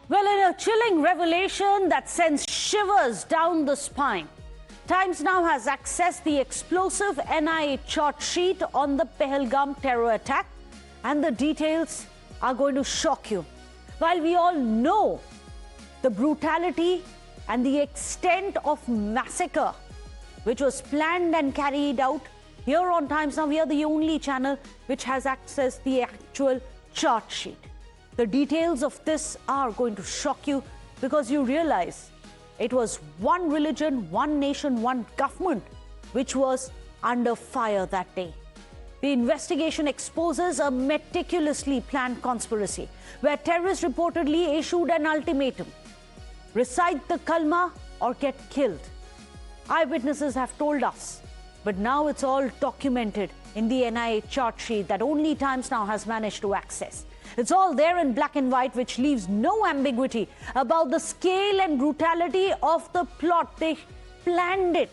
Well, in a chilling revelation that sends shivers down the spine, Times Now has accessed the explosive NIA Chargesheet on the Pahalgam terror attack, and the details are going to shock you. While we all know the brutality and the extent of massacre which was planned and carried out, here on Times Now we are the only channel which has accessed the actual chart sheet. The details of this are going to shock you, because you realize it was one religion, one nation, one government which was under fire that day. The investigation exposes a meticulously planned conspiracy where terrorists reportedly issued an ultimatum: recite the Kalma or get killed. Eyewitnesses have told us, but now it's all documented in the NIA chart sheet that only Times Now has managed to access. It's all there in black and white, which leaves no ambiguity about the scale and brutality of the plot. They planned it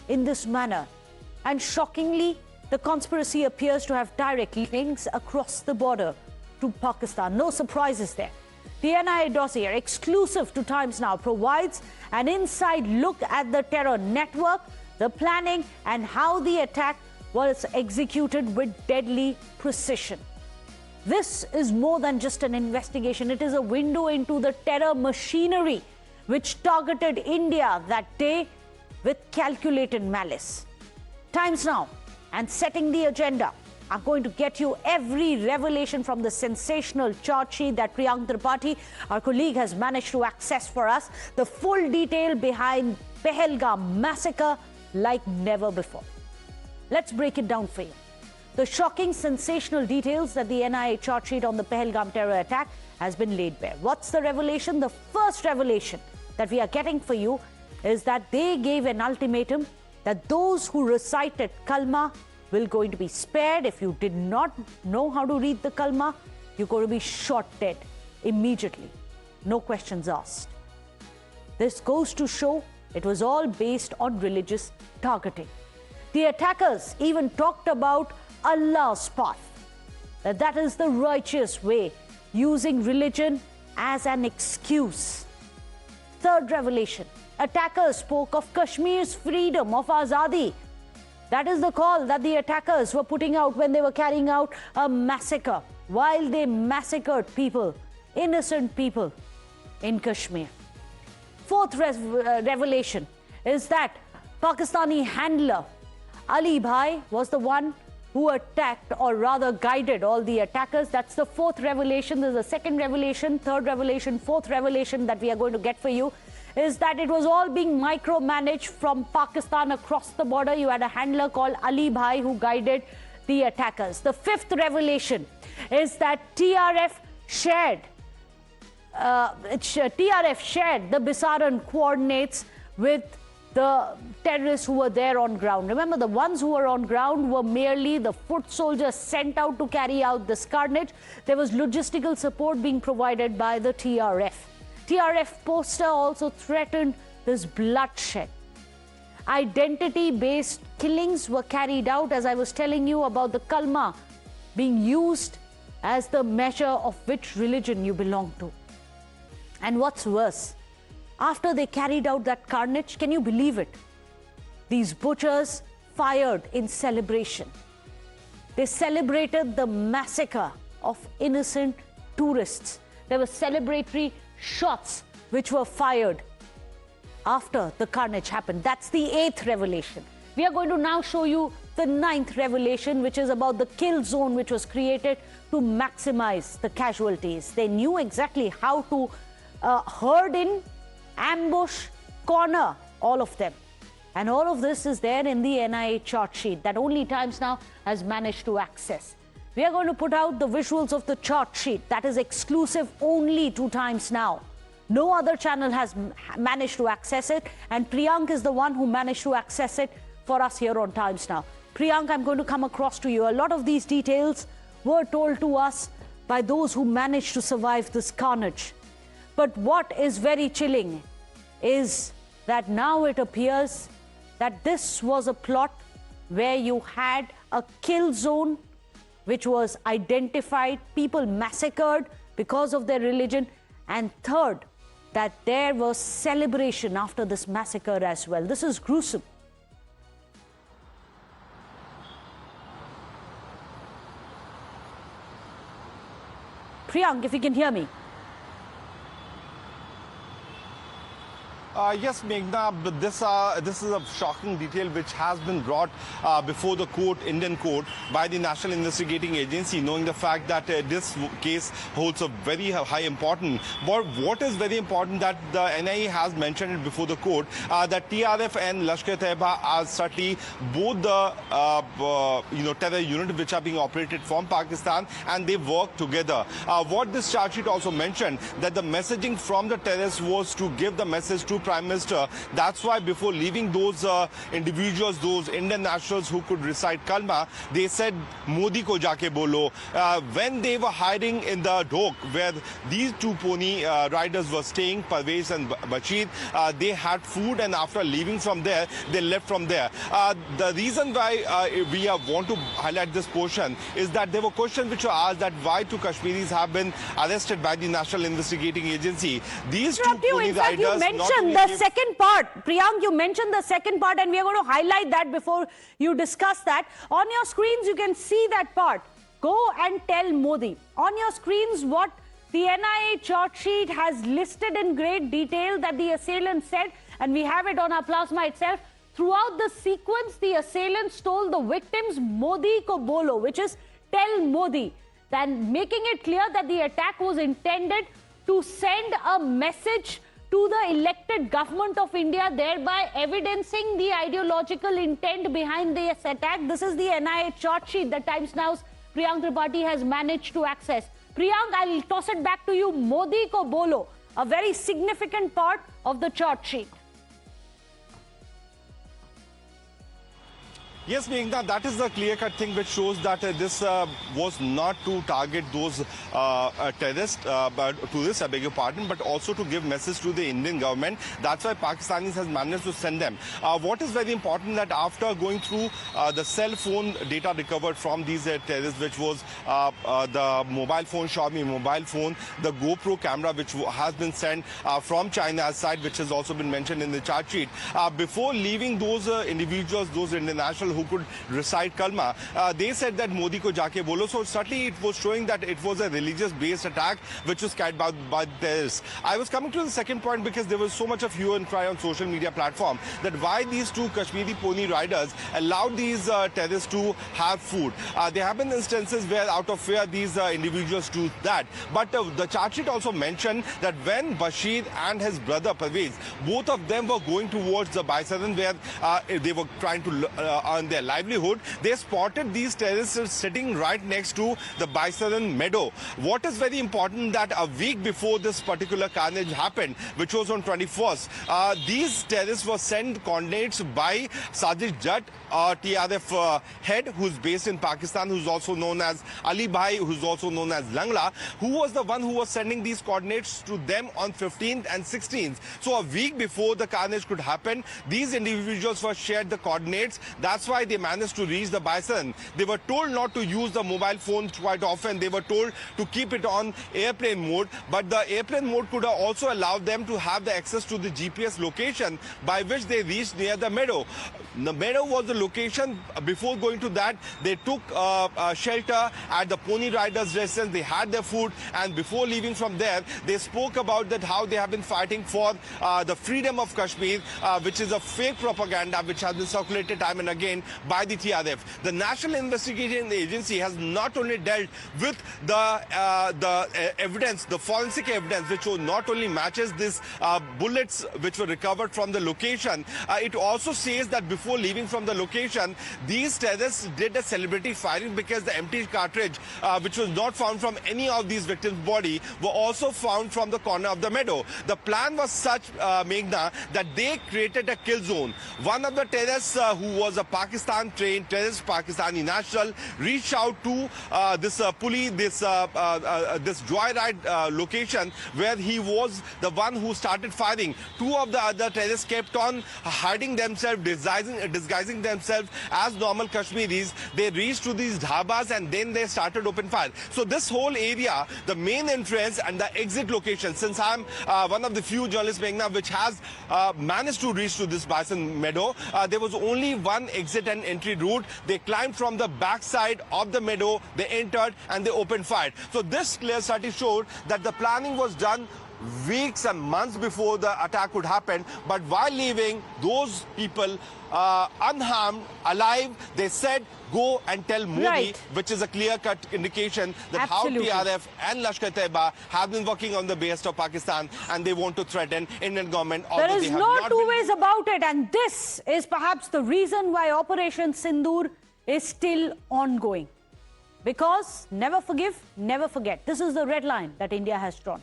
in this manner. And shockingly, the conspiracy appears to have direct links across the border to Pakistan. No surprises there. The NIA dossier, exclusive to Times Now, provides an inside look at the terror network, the planning, and how the attack was executed with deadly precision. This is more than just an investigation. It is a window into the terror machinery which targeted India that day with calculated malice. Times Now and Setting the Agenda are going to get you every revelation from the sensational chart sheet that Priyank Tripathi, our colleague, has managed to access for us. The full detail behind Pahalgam massacre like never before. Let's break it down for you. The shocking, sensational details that the NIA chart sheet on the Pahalgam terror attack has been laid bare. What's the revelation? The first revelation that we are getting for you is that they gave an ultimatum that those who recited Kalma will going to be spared. If you did not know how to read the Kalma, you're going to be shot dead immediately. No questions asked. This goes to show it was all based on religious targeting. The attackers even talked about Allah's path, that is the righteous way, using religion as an excuse. Third revelation, attackers spoke of Kashmir's freedom, of Azadi. That is the call that the attackers were putting out when they were carrying out a massacre, while they massacred people, innocent people in Kashmir. Fourth revelation is that Pakistani handler Ali Bhai was the one who attacked, or rather guided, all the attackers. That's the fourth revelation. There's a second revelation, third revelation, fourth revelation that we are going to get for you, is that it was all being micromanaged from Pakistan across the border. You had a handler called Ali Bhai who guided the attackers. The fifth revelation is that TRF shared the Bisaran coordinates with the terrorists who were there on ground. Remember, the ones who were on ground were merely the foot soldiers sent out to carry out this carnage. There was logistical support being provided by the TRF. TRF poster also threatened this bloodshed. Identity-based killings were carried out, as I was telling you about the Kalma being used as the measure of which religion you belong to. And what's worse, after they carried out that carnage, can you believe it? These butchers fired in celebration. They celebrated the massacre of innocent tourists. There were celebratory shots which were fired after the carnage happened. That's the eighth revelation. We are going to now show you the ninth revelation, which is about the kill zone which was created to maximize the casualties. They knew exactly how to herd in, ambush, corner all of them. And all of this is there in the NIA chart sheet that only Times Now has managed to access. We are going to put out the visuals of the chart sheet that is exclusive only to Times Now. No other channel has managed to access it, and Priyank is the one who managed to access it for us here on Times Now. Priyank, I'm going to come across to you. A lot of these details were told to us by those who managed to survive this carnage. But what is very chilling is that now it appears that this was a plot where you had a kill zone which was identified, people massacred because of their religion, And third, that there was celebration after this massacre as well. This is gruesome. Priyank, if you can hear me. Yes, Meghna, but this is a shocking detail which has been brought before the court, Indian court, by the National Investigating Agency, knowing the fact that this case holds a very high importance. But what is very important that the NIA has mentioned it before the court, that TRF and Lashkar-e-Taiba are certainly both the terror unit which are being operated from Pakistan, and they work together. What this charge sheet also mentioned, that the messaging from the terrorists was to give the message to Prime Minister. That's why before leaving those individuals, those Indian nationals who could recite Kalma, they said, Modi ko jaake bolo. When they were hiding in the dock where these two pony riders were staying, Parvez and Bashir, they had food, and after leaving from there, they left from there. The reason why we want to highlight this portion is that there were questions which were asked that why two Kashmiris have been arrested by the National Investigating Agency. These two pony riders... You mentioned the second part. Priyank, you mentioned the second part, and we are going to highlight that before you discuss that. On your screens, you can see that part. Go and tell Modi. On your screens, what the NIA charge sheet has listed in great detail that the assailant said, and we have it on our plasma itself. Throughout the sequence, the assailants told the victims, Modi ko bolo, which is tell Modi, then making it clear that the attack was intended to send a message to the elected government of India, thereby evidencing the ideological intent behind this attack. This is the NIA charge sheet that Times Now's Priyank Tripathi has managed to access. Priyank, I'll toss it back to you. Modi ko bolo, a very significant part of the charge sheet. Yes, Meghna, that is the clear-cut thing which shows that this was not to target those terrorists, tourists, I beg your pardon, but also to give message to the Indian government. That's why Pakistanis has managed to send them. What is very important that after going through the cell phone data recovered from these terrorists, which was the mobile phone, Xiaomi mobile phone, the GoPro camera, which has been sent from China's side, which has also been mentioned in the charge sheet. Before leaving those individuals, those Indian nationals who could recite Kalma, they said that Modi ko jaake bolo. So certainly it was showing that it was a religious-based attack which was carried out by terrorists. I was coming to the second point because there was so much of hue and cry on social media platform that why these two Kashmiri pony riders allowed these terrorists to have food. There have been instances where out of fear these individuals do that. But the charge sheet also mentioned that when Bashir and his brother Parvez, both of them were going towards the Baisaran where they were trying to earn their livelihood, they spotted these terrorists sitting right next to the Baisaran meadow. What is very important that a week before this particular carnage happened, which was on 21st, these terrorists were sent coordinates by Sajid Jatt, TRF head, who's based in Pakistan, who's also known as Ali Bhai, who's also known as Langla, who was the one who was sending these coordinates to them on 15th and 16th. So a week before the carnage could happen, these individuals were shared the coordinates. That's why they managed to reach the Baisaran. They were told not to use the mobile phone quite often. They were told to keep it on airplane mode, but the airplane mode could also allow them to have the access to the GPS location by which they reached near the meadow. The meadow was the location. Before going to that, they took shelter at the pony riders' residence. They had their food, and before leaving from there, they spoke about that how they have been fighting for the freedom of Kashmir, which is a fake propaganda which has been circulated time and again by the TRF. The National Investigating Agency has not only dealt with the evidence, the forensic evidence, which not only matches these bullets which were recovered from the location, it also says that before leaving from the location, these terrorists did a celebrity firing because the empty cartridge, which was not found from any of these victims' body, were also found from the corner of the meadow. The plan was such, Meghna, that they created a kill zone. One of the terrorists who was a Pakistani Pakistan-trained terrorist, Pakistani national, reached out to this police, this joyride location where he was the one who started firing. Two of the other terrorists kept on hiding themselves, disguising themselves as normal Kashmiris. They reached to these dhabas and then they started open fire. So this whole area, the main entrance and the exit location, since I'm one of the few journalists, Meghna, which has managed to reach to this bison meadow, there was only one exit and entry route. They climbed from the backside of the meadow, they entered and they opened fire. So this clear study showed that the planning was done weeks and months before the attack would happen. But while leaving, those people unharmed, alive, they said, go and tell Modi, which is a clear-cut indication that Absolutely. how TRF and Lashkar-e-Taiba have been working on the behest of Pakistan and they want to threaten Indian government. There is no two ways about it, and this is perhaps the reason why Operation Sindoor is still ongoing. Because never forgive, never forget. This is the red line that India has drawn.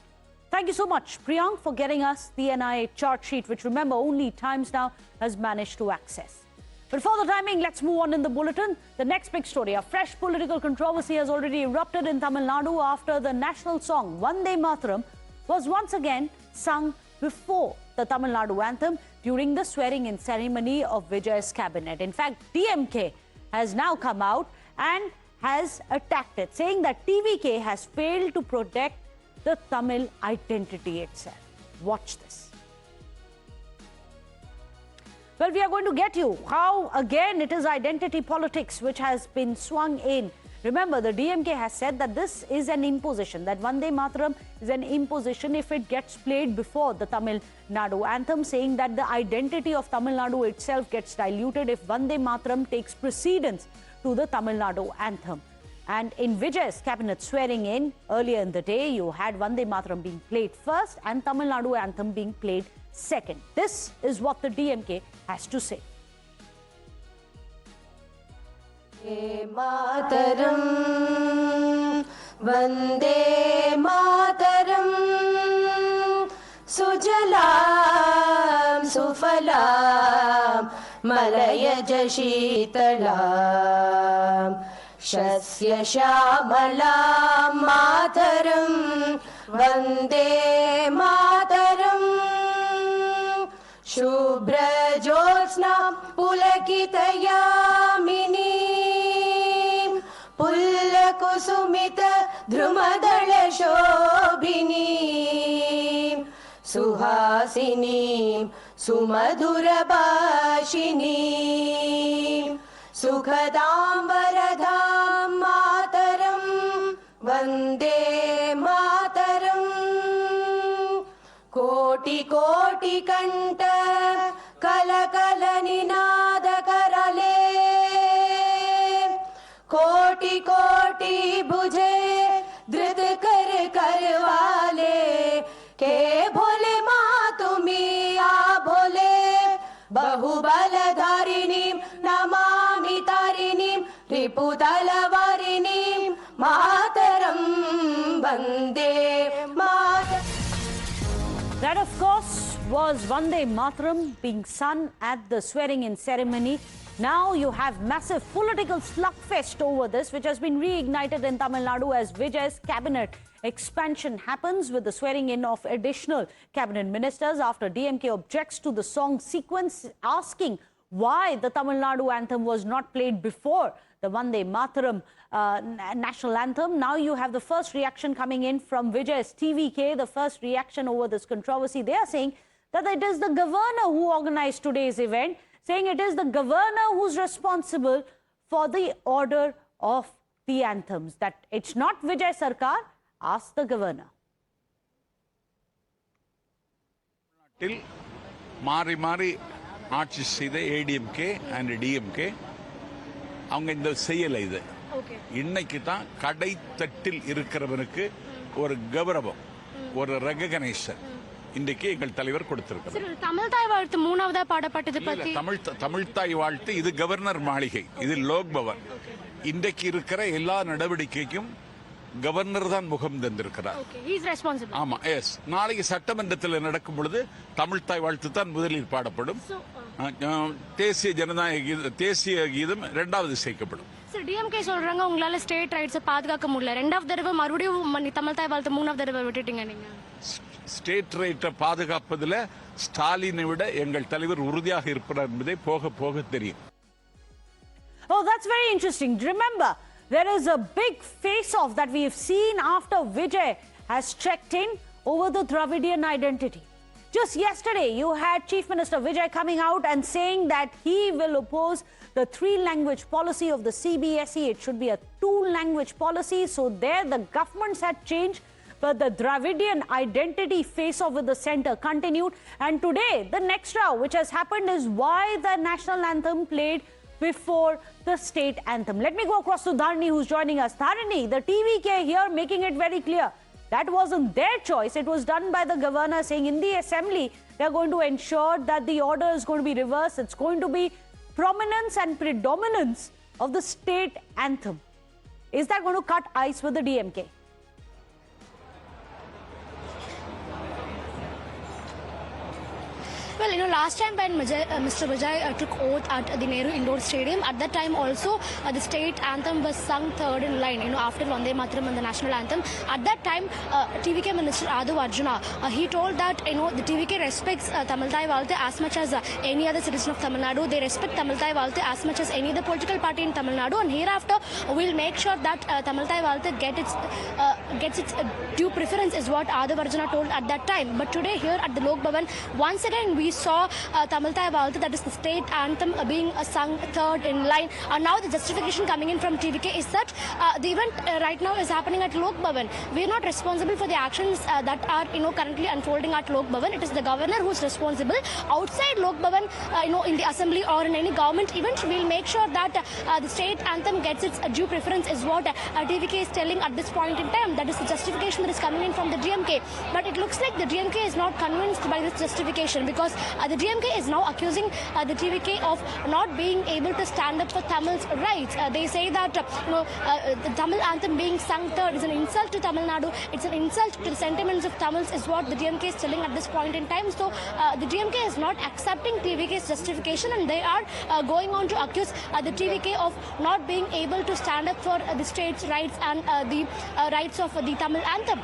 Thank you so much, Priyank, for getting us the NIA chart sheet, which, remember, only Times Now has managed to access. But for the timing, let's move on in the bulletin. The next big story, a fresh political controversy has already erupted in Tamil Nadu after the national song Vande Mataram was once again sung before the Tamil Nadu anthem during the swearing-in ceremony of Vijay's cabinet. In fact, DMK has now come out and has attacked it, saying that TVK has failed to protect the Tamil identity itself. Watch this. Well, we are going to get you how, again, it is identity politics which has been swung in. Remember, the DMK has said that this is an imposition, that Vande Mataram is an imposition if it gets played before the Tamil Nadu anthem, saying that the identity of Tamil Nadu itself gets diluted if Vande Mataram takes precedence to the Tamil Nadu anthem. And in Vijay's cabinet swearing in earlier in the day, you had Vande Mataram being played first and Tamil Nadu anthem being played second. This is what the DMK has to say. Mataram, Vande Mataram, Sujalam, Sufalam, Malayaja Shitalam, Shasya Shamalam, Mataram, Vande Mataram, Shubhra Jyotsna Pulakitayamini, Pulla Kusumita Dhrumadala Shobhini, Suhasini, Sumadhura Bhashini, Sukhadam Varadham Mataram, Vande Mataram, Koti Koti Kanta, Kala Kala Ninada Karale, Koti Koti Bujhe, Dhrit Kar Karwale, Ke Bhole Ma Tumi A Bhole, Bahubaladharinim Namami Tarinim, Ripudalavarinim, Mataram, Vande Mataram. That, of course, was Vande Mataram being sung at the swearing-in ceremony. Now you have massive political slugfest over this, which has been reignited in Tamil Nadu as Vijay's cabinet expansion happens with the swearing-in of additional cabinet ministers after DMK objects to the song sequence, asking why the Tamil Nadu anthem was not played before the Vande Mataram national anthem. Now you have the first reaction coming in from Vijay's TVK, the first reaction over this controversy. They are saying that it is the governor who organized today's event, saying it is the governor who's responsible for the order of the anthems, that it's not Vijay Sarkar. Ask the governor. Till Mari Mari ஆட்சி செய்த ADMK and DMK அவங்க இந்த செய்யலை. இது இன்னைக்கு தான் கடைத்தட்டில் இருக்கிறவனுக்கு ஒரு கௌரவம், ஒரு ரெகக்னைசேஷன் இன்றைக்கு எங்கள் தலைவர் கொடுத்திருக்கிறார். தமிழ் தாய் வாழ்த்து மூணாவதா பாடப்பட்டது பத்தி தமிழ் தாய் வாழ்த்து இது கவர்னர் மாளிகை, இது லோக் பவன். இன்றைக்கு இருக்கிற எல்லா நடவடிக்கைக்கும் கவர்னர் தான் முகம் தந்திருக்கிறார். ஆமா, எஸ். நாளைக்கு சட்டமன்றத்தில் நடக்கும் பொழுது தமிழ் தாய் வாழ்த்து தான் முதலில் பாடப்படும். தேசிய ஜனநாயக கீதம் தேசிய கீதம் இரண்டாவது சேர்க்கப்படும். சார் டிஎம்கே சொல்றாங்க உங்களால ஸ்டேட் ரைட்ஸை பாதுகாக்க முடியல, ரெண்டாவது தடவை மறுபடியும் தமிழ் தாய் வாழ்த்து மூணாவது தடவை விட்டுட்டீங்க நீங்க. ஸ்டேட் ரைட்டை பாதுகாப்பதில் ஸ்டாலினை விட எங்கள் தலைவர் உறுதியாக இருப்பார் என்பதை போக போக தெரியும். Oh, that's very interesting. Remember, there is a big face-off that we have seen after Vijay has checked in over the Dravidian identity. Just yesterday, you had Chief Minister Vijay coming out and saying that he will oppose the three-language policy of the CBSE. It should be a two-language policy. So there, the governments had changed, but the Dravidian identity face-off with the centre continued. And today, the next row which has happened is why the national anthem played before the state anthem. Let me go across to Dharani, who's joining us. Dharani, the TVK here making it very clear that wasn't their choice. It was done by the governor, saying in the assembly they're going to ensure that the order is going to be reversed. It's going to be prominence and predominance of the state anthem. Is that going to cut ice with the DMK? Well, last time when Mr. Vijay took oath at the Nehru Indoor Stadium, at that time also the state anthem was sung third in line, after Vande Mataram and the national anthem. At that time, TVK Minister Adu Arjuna, he told that, the TVK respects Tamil Thai Valthu as much as any other citizen of Tamil Nadu. They respect Tamil Thai Valthu as much as any other political party in Tamil Nadu. And hereafter, we'll make sure that Tamil Thai Valthu gets its due preference, is what Adu Arjuna told at that time. But today here at the Lok Bhavan, once again we saw Tamil Thai Valthu, that is the state anthem, being sung third in line. And now the justification coming in from TVK is that the event right now is happening at Lok Bhavan. We are not responsible for the actions that are currently unfolding at Lok Bhavan. It is the governor who is responsible. Outside Lok Bhavan, in the assembly or in any government event, we'll make sure that the state anthem gets its due preference, is what TVK is telling at this point in time. That is the justification that is coming in from the DMK. But it looks like the DMK is not convinced by this justification, because the DMK is now accusing the TVK of not being able to stand up for Tamil's rights. They say that the Tamil anthem being sung third is an insult to Tamil Nadu. It's an insult to the sentiments of Tamils, is what the DMK is telling at this point in time. So the DMK is not accepting TVK's justification, and they are going on to accuse the TVK of not being able to stand up for the state's rights and the rights of the Tamil anthem.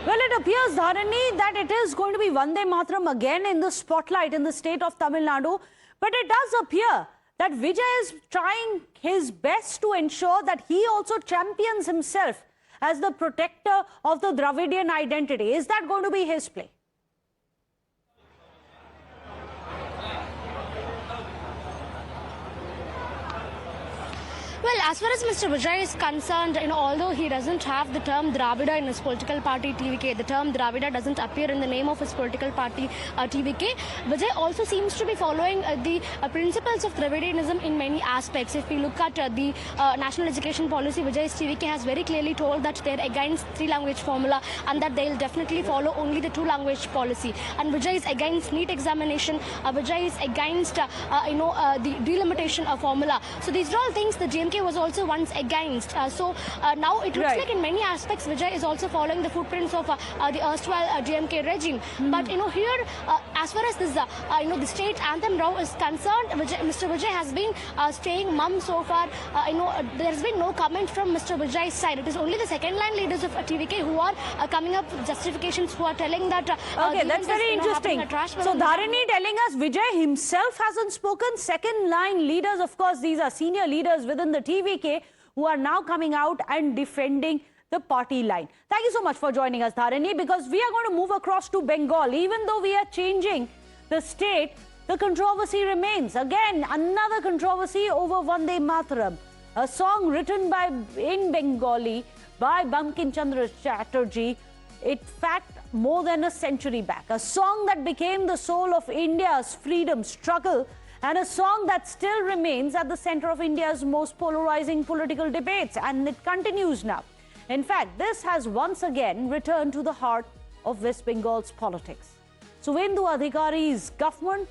Well, it appears, Dharani, that it is going to be Vande Mataram again in the spotlight in the state of Tamil Nadu. But it does appear that Vijay is trying his best to ensure that he also champions himself as the protector of the Dravidian identity. Is that going to be his play? Well, as far as Mr. Vijay is concerned, although he doesn't have the term Dravida in his political party TVK, the term Dravida doesn't appear in the name of his political party TVK, Vijay also seems to be following the principles of Dravidianism in many aspects. If we look at the national education policy, Vijay's TVK has very clearly told that they're against three-language formula and that they'll definitely follow only the two-language policy. And Vijay is against NEET examination. Vijay is against, the delimitation of formula. So these are all things the DMK was also once against. Now it looks like in many aspects Vijay is also following the footprints of the erstwhile DMK regime. But here, as far as this the state anthem row is concerned, Mr. Vijay has been staying mum so far. There has been no comment from Mr. Vijay's side. It is only the second line leaders of TVK who are coming up with justifications, who are telling that okay, that's very interesting. So Dharani telling us Vijay himself hasn't spoken. Second line leaders, of course, these are senior leaders within the TVK who are now coming out and defending the party line. Thank you so much for joining us, Dharani, because we are going to move across to Bengal. Even though we are changing the state, the controversy remains. Again, another controversy over Vande Mataram, a song written in Bengali by Bankim Chandra Chatterjee, in fact, more than a century back. A song that became the soul of India's freedom struggle, and a song that still remains at the center of India's most polarizing political debates, and it continues now. In fact, this has once again returned to the heart of West Bengal's politics. Suvendu Adhikari's government,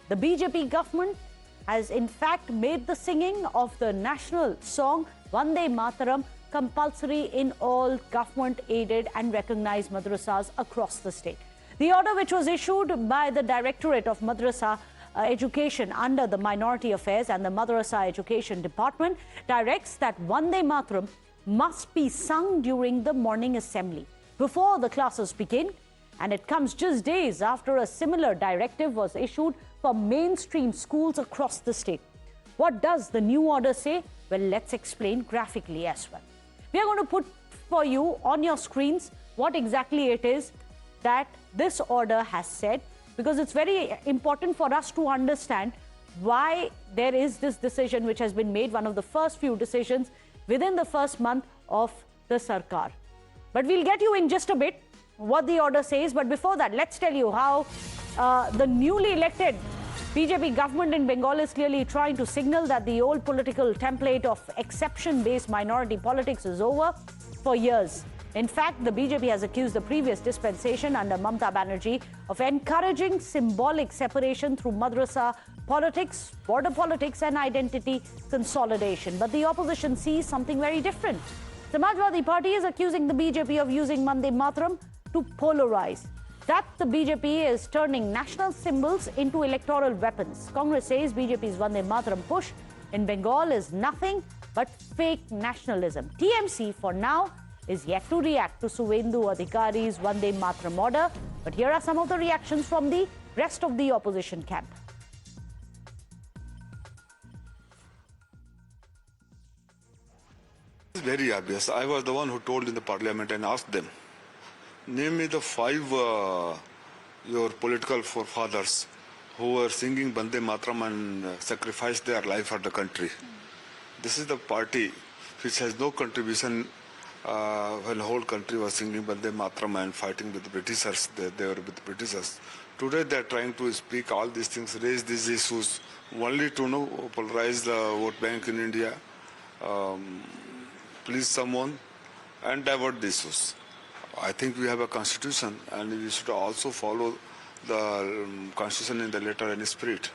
the BJP government, has in fact made the singing of the national song Vande Mataram compulsory in all government-aided and recognized madrasas across the state. The order, which was issued by the Directorate of Madrasa Education under the Minority Affairs and the Madrasa Education Department directs that Vande Mataram must be sung during the morning assembly before the classes begin, and it comes just days after a similar directive was issued for mainstream schools across the state. What does the new order say? Well, let's explain graphically as well. We are going to put for you on your screens what exactly it is that this order has said, because it's very important for us to understand why there is this decision which has been made, one of the first few decisions within the first month of the Sarkar. But we'll get you in just a bit what the order says. But before that, let's tell you how the newly elected BJP government in Bengal is clearly trying to signal that the old political template of exception-based minority politics is over for years. In fact, the BJP has accused the previous dispensation under Mamata Banerjee of encouraging symbolic separation through madrasa politics, border politics and identity consolidation. But the opposition sees something very different. Samajwadi Party is accusing the BJP of using Vande Mataram to polarize. That the BJP is turning national symbols into electoral weapons. Congress says BJP's Vande Mataram push in Bengal is nothing but fake nationalism. TMC, for now, is yet to react to Suvendu Adhikari's Vande Mataram order. But here are some of the reactions from the rest of the opposition camp. It's very obvious. I was the one who told in the parliament and asked them, name me the 5 your political forefathers who were singing Vande Mataram and sacrificed their life for the country. This is the party which has no contribution when the whole country was singing Vande Mataram and fighting with the Britishers. They were with the Britishers. Today they are trying to speak all these things, raise these issues, only to polarize the vote bank in India, please someone, and divert the issues. I think we have a constitution and we should also follow the constitution in the letter and spirit.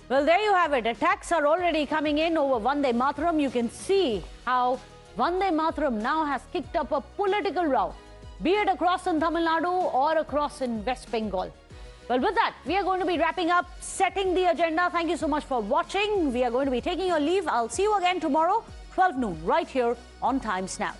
Well, there you have it. Attacks are already coming in over Vande Mataram. You can see how Vande Mataram now has kicked up a political row, be it across in Tamil Nadu or across in West Bengal. Well, with that, we are going to be wrapping up, setting the agenda. Thank you so much for watching. We are going to be taking your leave. I'll see you again tomorrow, 12 noon, right here on Times Now.